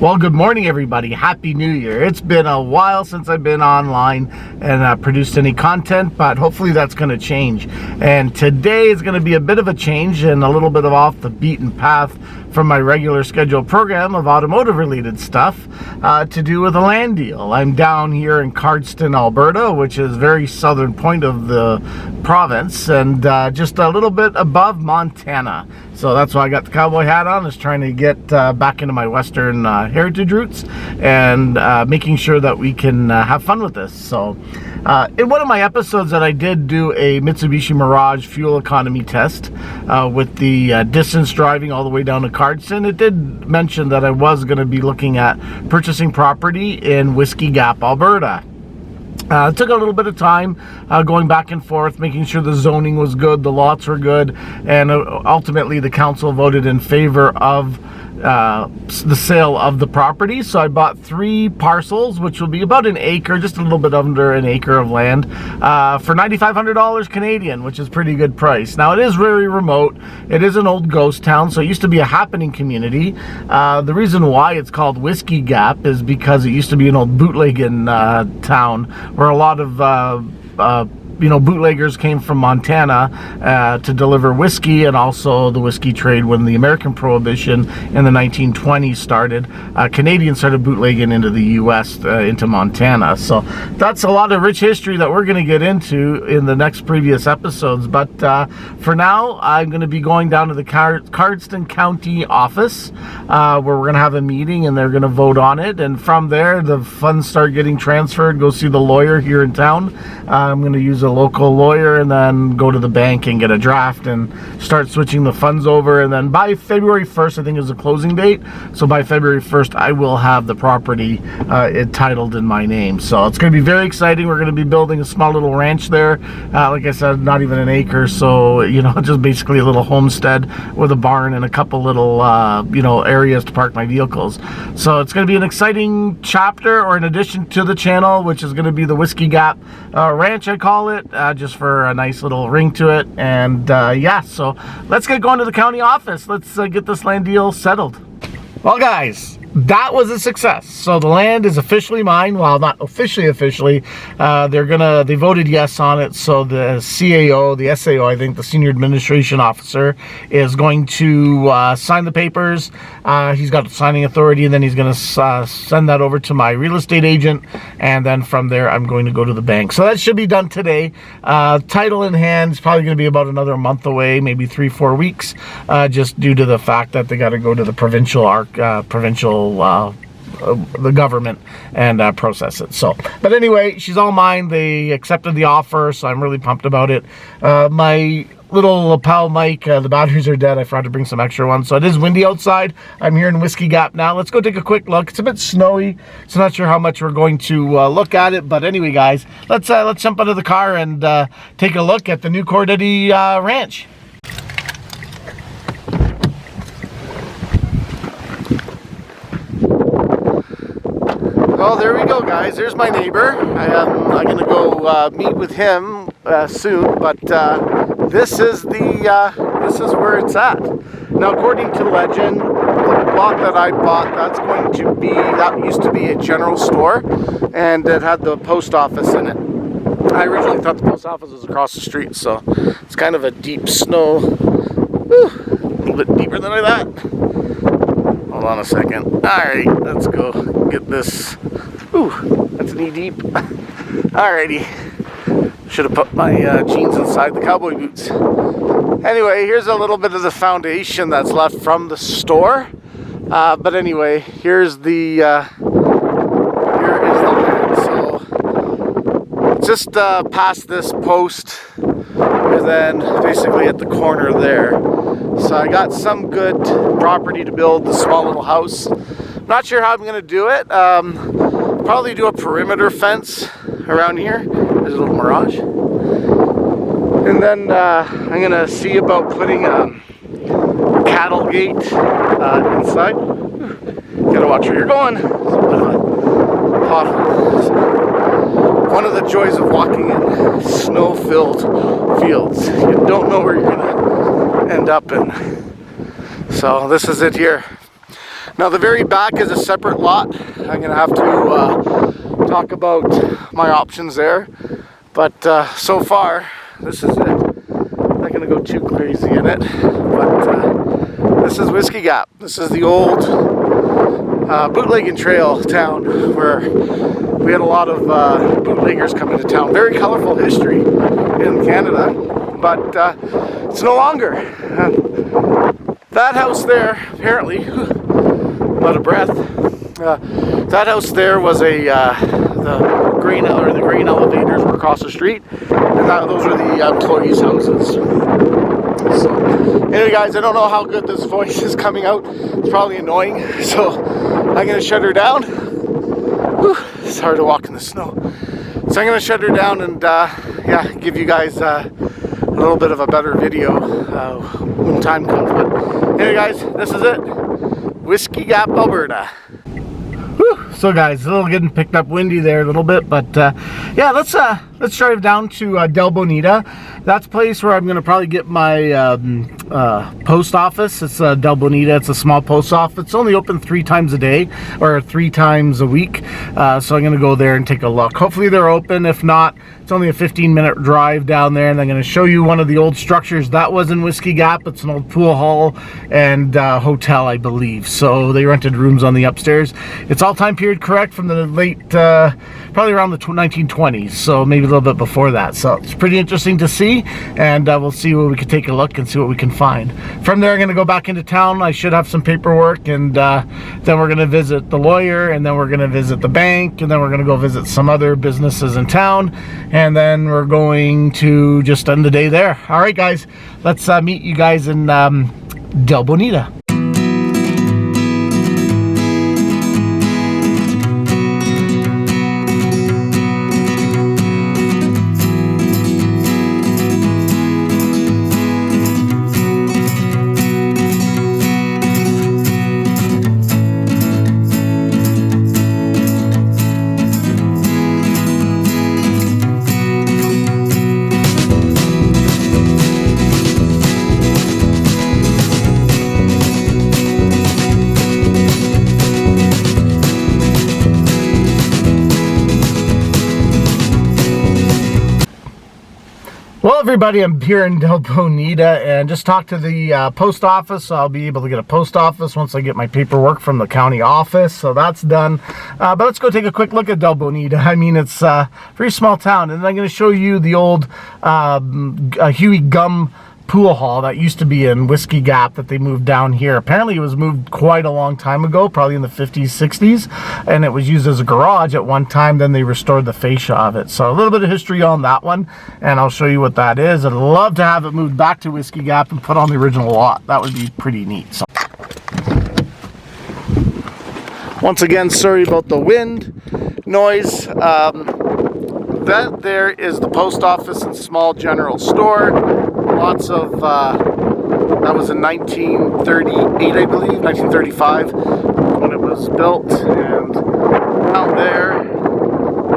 Well, good morning, everybody. Happy New Year. It's been a while since I've been online and produced any content, but hopefully that's going to change. And today is going to be a bit of a change and a little bit of off the beaten path from my regular scheduled program of automotive related stuff to do with a land deal. I'm down here in Cardston, Alberta, which is very southern point of the province, and just a little bit above Montana. So that's why I got the cowboy hat on, is trying to get back into my Western heritage roots and making sure that we can have fun with this. So in one of my episodes that I did do a Mitsubishi Mirage fuel economy test with the distance driving all the way down to Cardston, it did mention that I was going to be looking at purchasing property in Whisky Gap, Alberta. It took a little bit of time going back and forth, making sure the zoning was good, the lots were good, and ultimately the council voted in favor of the sale of the property. So I bought 3 parcels, which will be about an acre, just a little bit under an acre of land, for $9,500 Canadian, which is a pretty good price. Now, it is very remote. It is an old ghost town, so it used to be a happening community. The reason why it's called Whisky Gap is because it used to be an old bootlegging town where a lot of bootleggers came from Montana to deliver whiskey, and also the whiskey trade when the American Prohibition in the 1920s started. Canadians started bootlegging into the U.S., into Montana. So that's a lot of rich history that we're going to get into in the next previous episodes. But for now, I'm going to be going down to the Cardston County office where we're going to have a meeting and they're going to vote on it. And from there, the funds start getting transferred. Go see the lawyer here in town. I'm going to use a local lawyer and then go to the bank and get a draft and start switching the funds over. And then by February 1st, I think is the closing date. So by February 1st, I will have the property titled in my name. So it's going to be very exciting. We're going to be building a small little ranch there. Like I said, not even an acre. So, just basically a little homestead with a barn and a couple little, areas to park my vehicles. So it's going to be an exciting chapter, or an addition to the channel, which is going to be the Whisky Gap Ranch, I call it, just for a nice little ring to it. And so let's get going to the county office. Let's get this land deal settled. Well, guys, that was a success. So the land is officially mine. Well, not officially. They voted yes on it. So the CAO, the SAO, I think the Senior Administration Officer, is going to sign the papers. He's got signing authority, and then he's going to send that over to my real estate agent. And then from there, I'm going to go to the bank. So that should be done today. Title in hand is probably going to be about another month away, maybe 3-4 weeks, just due to the fact that they got to go to the provincial the government and process it. So, but anyway, she's all mine. They accepted the offer, so I'm really pumped about it. My little pal Mike, the batteries are dead. I forgot to bring some extra ones, so it is windy outside. I'm here in Whisky Gap now. Let's go take a quick look. It's a bit snowy, so not sure how much we're going to look at it, but anyway, guys, let's jump out of the car and take a look at the new Cordedy Ranch. Well, there we go, guys. There's my neighbor. I'm going to go meet with him soon, but this is where it's at. Now, according to legend, the lot that I bought, that used to be a general store, and it had the post office in it. I originally thought the post office was across the street, so it's kind of a deep snow. Whew, a little bit deeper than I thought. Hold on a second. Alright, let's go get this. Ooh, that's knee deep. Alrighty. Should have put my jeans inside the cowboy boots. Anyway, here's a little bit of the foundation that's left from the store. But anyway, here is the land. So just past this post, and then basically at the corner there. So I got some good property to build the small little house. Not sure how I'm going to do it. Probably do a perimeter fence around here. There's a little Mirage. And then I'm going to see about putting a cattle gate inside. Gotta watch where you're going. It's a bit of a pothole. One of the joys of walking in snow-filled fields. You don't know where you're going to end up in. So this is it here. Now the very back is a separate lot. I'm gonna have to talk about my options there. But so far, this is it. I'm not gonna go too crazy in it, but this is Whisky Gap. This is the old bootlegging trail town where we had a lot of bootleggers come into town. Very colorful history in Canada, but it's no longer. That house there, apparently, I'm out of breath. That house there was the grain elevators were across the street, and those are the employees' houses. So, anyway, guys, I don't know how good this voice is coming out. It's probably annoying, so I'm gonna shut her down. Whew, it's hard to walk in the snow, so I'm gonna shut her down and yeah, give you guys a little bit of a better video when time comes. But anyway, guys, this is it. Whisky Gap, Alberta. Whew. So guys, a little getting picked up windy there a little bit, but yeah, let's drive down to Del Bonita. That's a place where I'm gonna probably get my post office. It's Del Bonita. It's a small post office. It's only open 3 times a day or 3 times a week. So I'm gonna go there and take a look. Hopefully they're open. If not, it's only a 15-minute drive down there, and I'm going to show you one of the old structures that was in Whisky Gap. It's an old pool hall and hotel, I believe. So they rented rooms on the upstairs. It's all time period correct from the late, probably around the 1920s, so maybe a little bit before that. So it's pretty interesting to see, and we'll see where we can take a look and see what we can find. From there, I'm going to go back into town. I should have some paperwork, and then we're going to visit the lawyer, and then we're going to visit the bank, and then we're going to go visit some other businesses in town. And then we're going to just end the day there. All right, guys, let's meet you guys in Del Bonita. Well, everybody, I'm here in Del Bonita and just talked to the post office. I'll be able to get a post office once I get my paperwork from the county office, so that's done. But let's go take a quick look at Del Bonita. I mean, it's a very small town, and I'm going to show you the old Huey Gum pool hall that used to be in Whisky Gap that they moved down here. Apparently it was moved quite a long time ago, probably in the 50s, 60s, and it was used as a garage at one time. Then they restored the fascia of it. So a little bit of history on that one, and I'll show you what that is. I'd love to have it moved back to Whisky Gap and put on the original lot. That would be pretty neat. So once again, sorry about the wind noise. That there is the post office and small general store. Lots of, that was in 1938, I believe, 1935, when it was built. And out there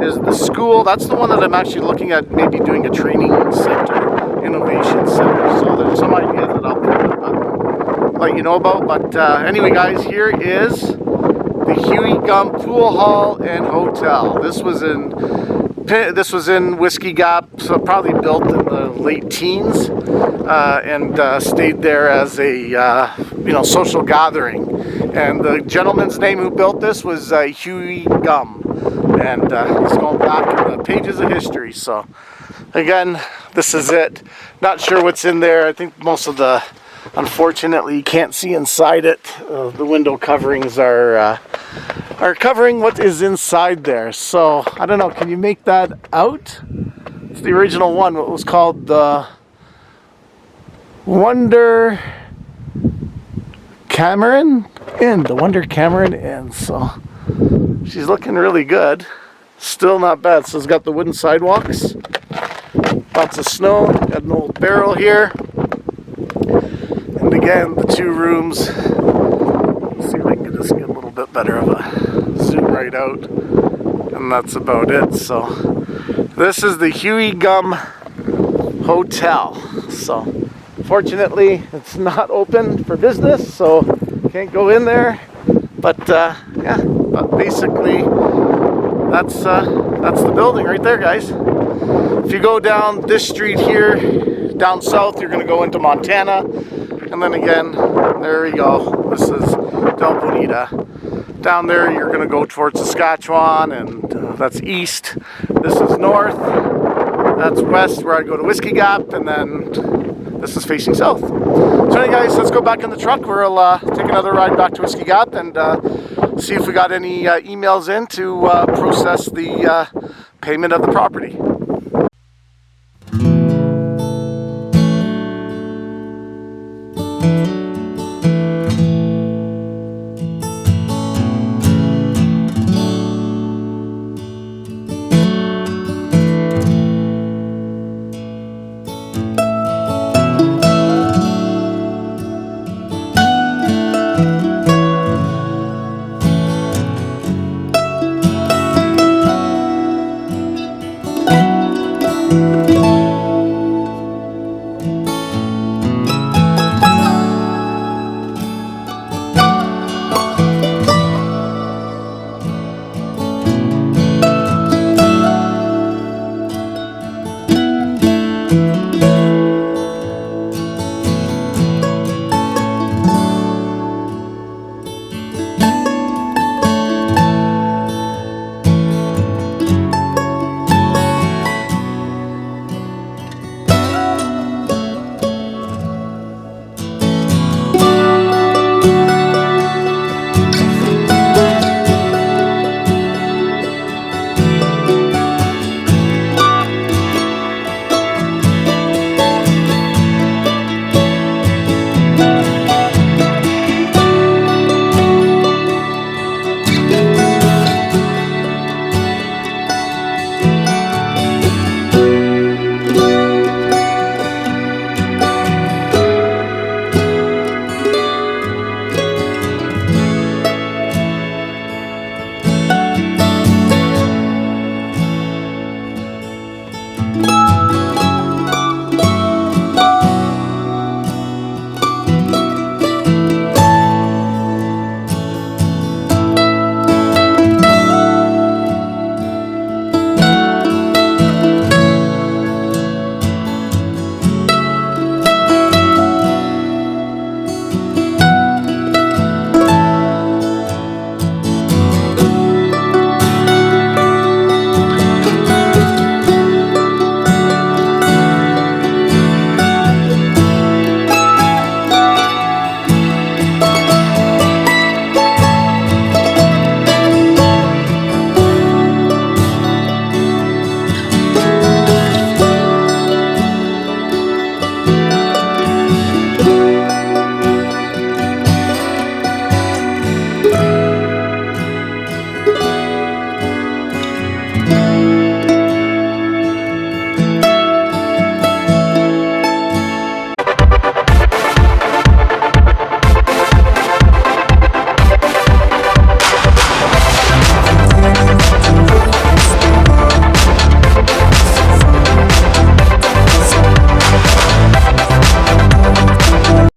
is the school. That's the one that I'm actually looking at maybe doing a training center, innovation center. So there's some ideas that I'll let you know about. But anyway, guys, here is the Huey Gum Pool Hall and Hotel. This was in Whisky Gap, so probably built in the late teens, and stayed there as a social gathering. And the gentleman's name who built this was Huey Gum, and he's going back in the pages of history. So again, this is it. Not sure what's in there. I think most of the, unfortunately, you can't see inside it. The window coverings are covering what is inside there. So I don't know, can you make that out? It's the original one, what was called the Wonder Cameron Inn. The Wonder Cameron Inn. So she's looking really good. Still not bad. So it's got the wooden sidewalks. Lots of snow. Got an old barrel here. And again, the 2 rooms. Let's see if I can just get a little bit better of a zoom right out. And that's about it. So this is the Huey Gum Hotel. So fortunately, it's not open for business, so can't go in there. But yeah, but basically that's the building right there, guys. If you go down this street here, down south, you're going to go into Montana, and then again, there you go. This is Del Bonita. Down there, you're going to go towards Saskatchewan, and that's east. This is north. That's west, where I go to Whisky Gap, and then this is facing south. So anyway, guys, let's go back in the truck. We'll take another ride back to Whisky Gap and see if we got any emails in to process the payment of the property.